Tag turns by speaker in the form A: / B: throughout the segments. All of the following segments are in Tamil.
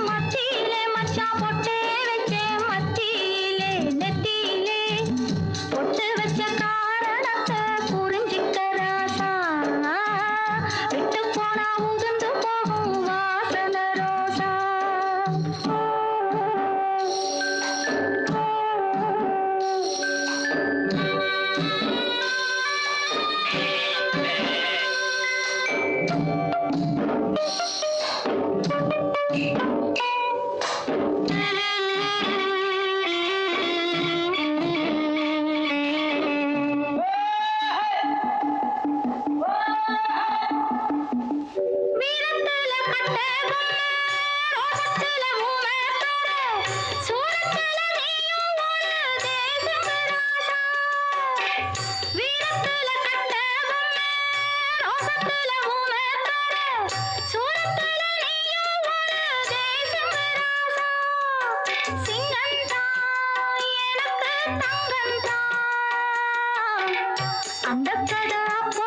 A: மத்தியிலே மச்சான் பொட்டே வச்சேன் மத்தியிலே நெத்தியிலே பொட்டு வச்ச காரணத்தை புரிஞ்சிக்க ராசா விட்டு போனா உதிர்ந்து போகும் வாசன ரோசா அந்த கதை அப்போ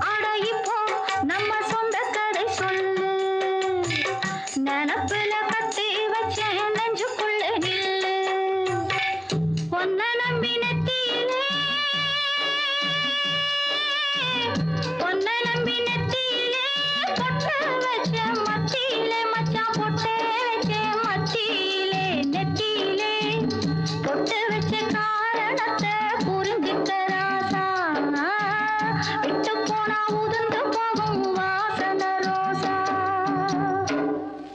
A: அட இப்போ நம்ம சொந்த கதை சொல்லு நினப்புல கட்டி வச்சேன் நெஞ்சுக்குள்ள நில்லு பொன்ன நம்பி நெத்தியிலே பொன்ன நம்பி நெத்தியிலே பொட்டு வச்ச மத்தியிலே மச்சான் பொட்டே